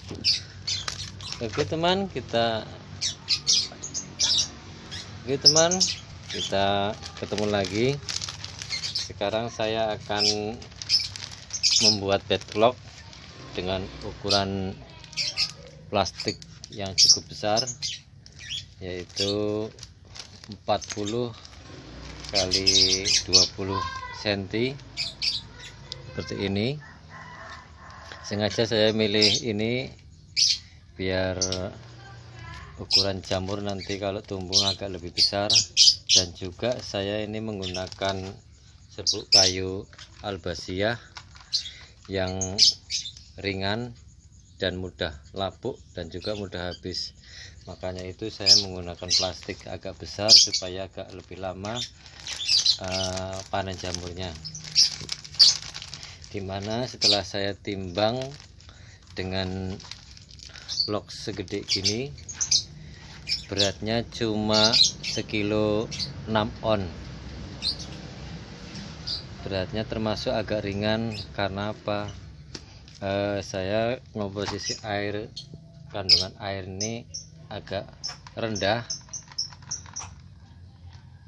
Oke teman, kita ketemu lagi. Sekarang saya akan membuat backlog dengan ukuran plastik yang cukup besar, yaitu 40 kali 20 cm seperti ini. Sengaja saya milih ini biar ukuran jamur nanti kalau tumbuh agak lebih besar, dan juga saya ini menggunakan serbuk kayu albasiah yang ringan dan mudah lapuk dan juga mudah habis. Makanya itu saya menggunakan plastik agak besar supaya agak lebih lama panen jamurnya. Dimana setelah saya timbang dengan blok segede gini, beratnya cuma 1,6 kilo. Beratnya termasuk agak ringan. Karena apa? Saya komposisi air, kandungan air ini agak rendah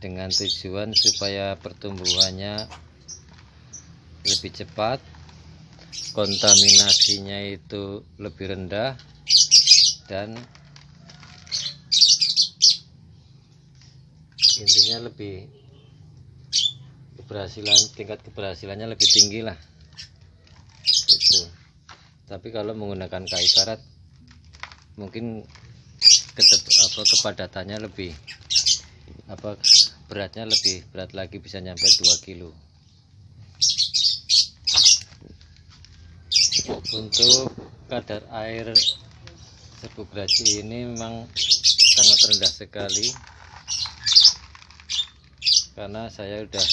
dengan tujuan supaya pertumbuhannya lebih cepat, kontaminasinya itu lebih rendah, dan intinya lebih tingkat keberhasilannya lebih tinggi lah itu. Tapi kalau menggunakan kayu karet mungkin kepadatannya lebih beratnya lebih berat lagi, bisa nyampe 2 kilo. Untuk kadar air serbuk geraji ini memang sangat rendah sekali, karena saya sudah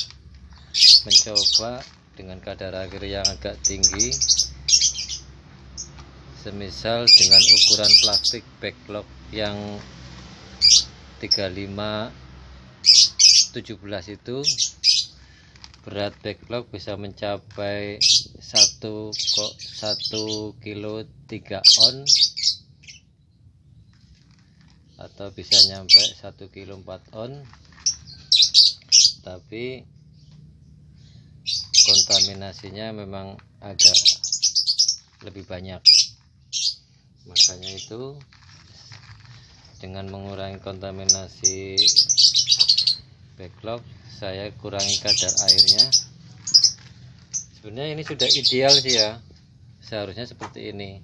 mencoba dengan kadar air yang agak tinggi, semisal dengan ukuran plastik backlog yang 35-17 itu, berat backlog bisa mencapai 1 kilo 3 on, atau bisa nyampe 1 kilo 4 on. Tapi kontaminasinya memang agak lebih banyak. Makanya itu dengan mengurangi kontaminasi backlog, saya kurangi kadar airnya. Sebenarnya ini sudah ideal sih ya, seharusnya seperti ini,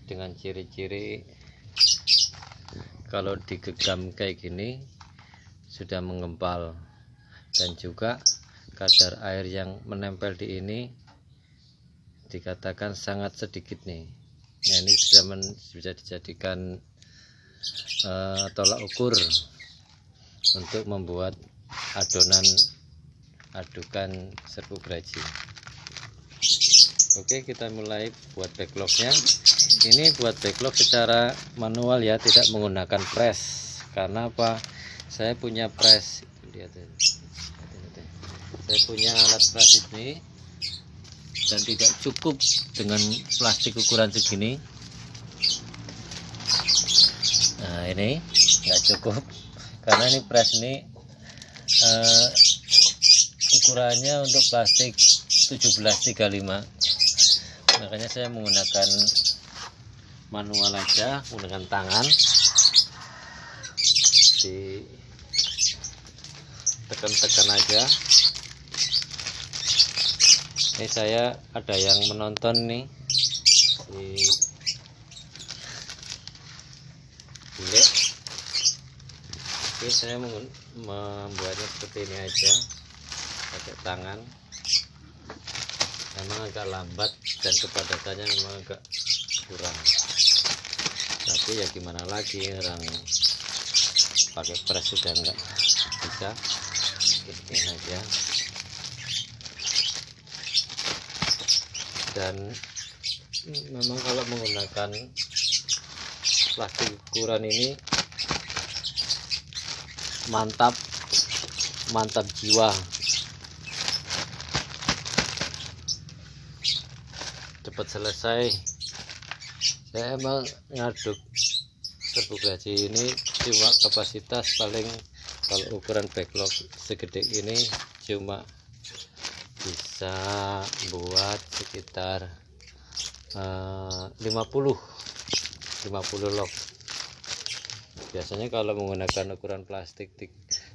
dengan ciri-ciri kalau digenggam kayak gini sudah mengempal, dan juga kadar air yang menempel di ini dikatakan sangat sedikit nih. Nah, ini sudah bisa dijadikan tolak ukur untuk membuat adukan serbuk geraji. Oke, kita mulai buat backlognya. Ini buat backlog secara manual ya, tidak menggunakan press. Karena apa? Saya punya press, lihat ya. Saya punya alat press ini, dan tidak cukup dengan plastik ukuran segini. Nah, ini nggak cukup, karena ini press ini ukurannya untuk plastik 1735. Makanya saya menggunakan manual aja, menggunakan tangan, ditekan-tekan aja. Ini saya ada yang menonton nih di bule. Oke, saya membuatnya seperti ini aja pakai tangan. Memang agak lambat dan kepadatannya memang agak kurang, tapi ya gimana lagi, orang pakai press sudah enggak bisa, ini aja. Dan memang kalau menggunakan plastik ukuran ini mantap jiwa, cepat selesai. Saya emang ngaduk serbuk gaji ini cuma kapasitas paling, kalau ukuran backlog segede ini cuma bisa buat sekitar 50 log. Biasanya kalau menggunakan ukuran plastik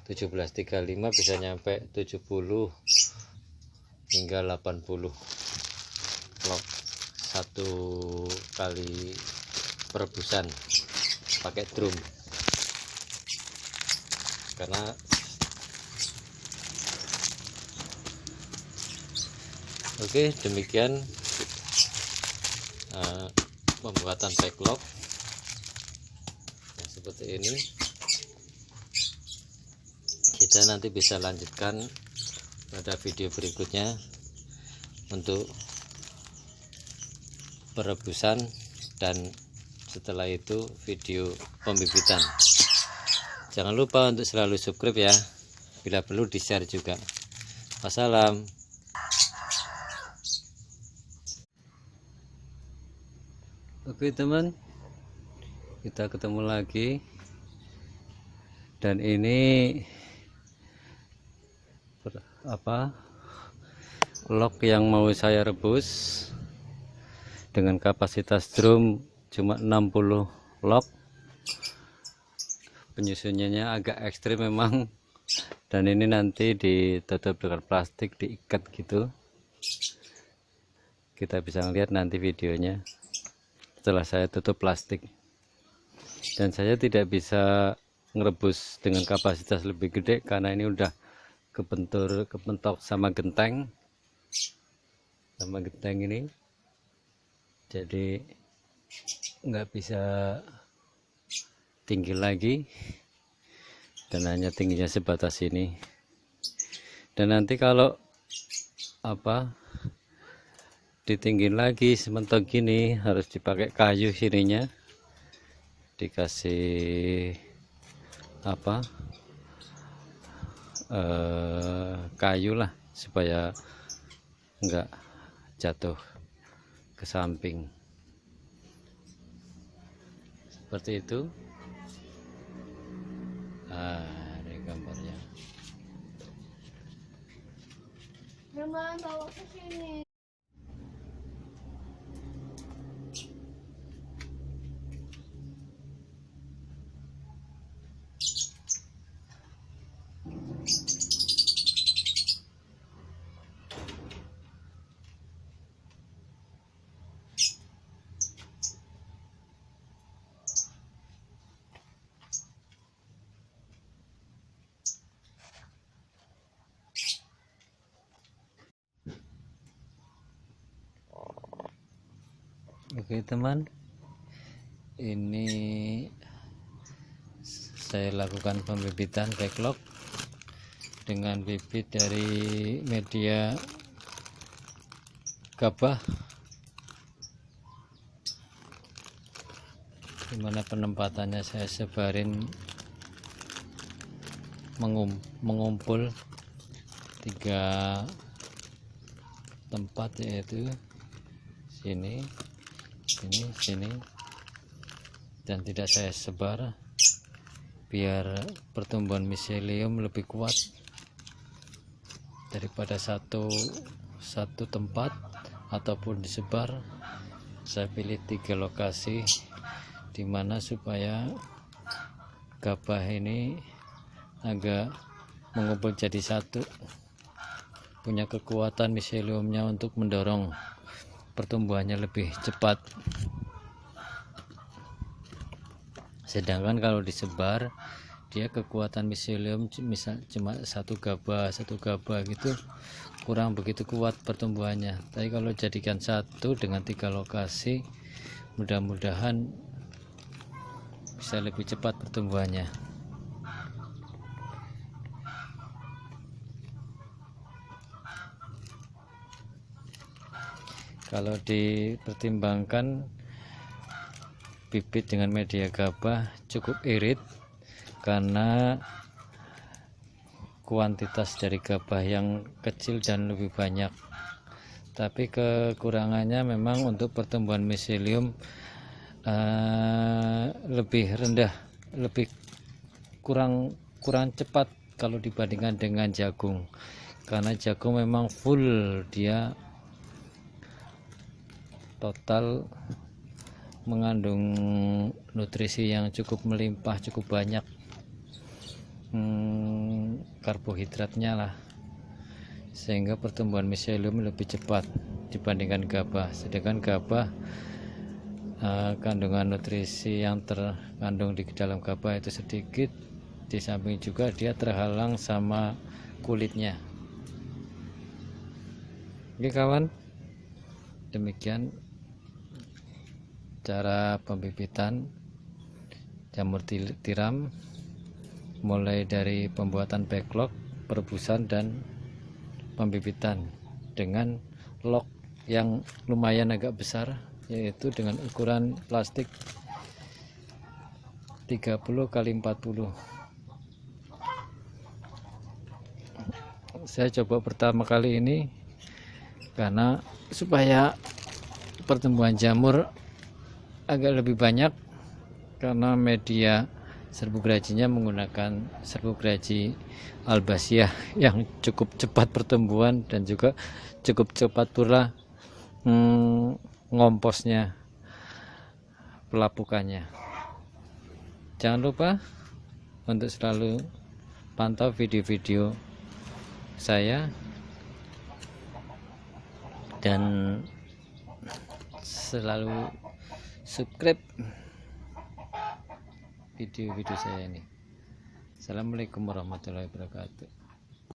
1735 bisa nyampe 70 hingga 80 log satu kali perebusan pakai drum. Karena oke, demikian pembuatan backlog yang seperti ini. Kita nanti bisa lanjutkan pada video berikutnya untuk perebusan, dan setelah itu video pembibitan. Jangan lupa untuk selalu subscribe ya, bila perlu di share juga. Wassalam. Oke teman, kita ketemu lagi, dan ini log yang mau saya rebus dengan kapasitas drum cuma 60 log. Penyusunannya agak ekstrim memang, dan ini nanti ditutup dengan plastik, diikat gitu. Kita bisa lihat nanti videonya setelah saya tutup plastik. Dan saya tidak bisa ngerebus dengan kapasitas lebih gede karena ini udah kepentok sama genteng ini, jadi nggak bisa tinggi lagi, dan hanya tingginya sebatas ini. Dan nanti kalau ditinggiin lagi sementok gini, harus dipakai kayu sininya, dikasih kayu lah supaya enggak jatuh ke samping seperti itu. Ini gambarnya. Jangan bawa ke sini. Oke teman, ini saya lakukan pembibitan backlog dengan bibit dari media gabah, dimana penempatannya saya sebarin mengumpul 3 tempat, yaitu sini, sini, dan tidak saya sebar biar pertumbuhan miselium lebih kuat daripada satu tempat ataupun disebar. Saya pilih 3 lokasi dimana supaya gabah ini agak mengumpul jadi satu, punya kekuatan miseliumnya untuk mendorong pertumbuhannya lebih cepat. Sedangkan kalau disebar, dia kekuatan miselium misal cuma satu gabah gitu, kurang begitu kuat pertumbuhannya. Tapi kalau jadikan satu dengan 3 lokasi, mudah-mudahan bisa lebih cepat pertumbuhannya. Kalau dipertimbangkan, bibit dengan media gabah cukup irit karena kuantitas dari gabah yang kecil dan lebih banyak. Tapi kekurangannya memang untuk pertumbuhan miselium lebih rendah, lebih kurang cepat kalau dibandingkan dengan jagung, karena jagung memang full, dia total mengandung nutrisi yang cukup melimpah, cukup banyak karbohidratnya lah, sehingga pertumbuhan miselium lebih cepat dibandingkan gabah. Sedangkan gabah, kandungan nutrisi yang terkandung di dalam gabah itu sedikit, di samping juga dia terhalang sama kulitnya. Oke kawan, demikian cara pembibitan jamur tiram, mulai dari pembuatan backlog, perebusan, dan pembibitan dengan log yang lumayan agak besar, yaitu dengan ukuran plastik 30 x 40. Saya coba pertama kali ini karena supaya pertumbuhan jamur agak lebih banyak, karena media serbuk gerajinya menggunakan serbuk geraji albasiah yang cukup cepat pertumbuhan dan juga cukup cepat pula ngomposnya, pelapukannya. Jangan lupa untuk selalu pantau video-video saya dan selalu subscribe video-video saya ini. Assalamualaikum warahmatullahi wabarakatuh.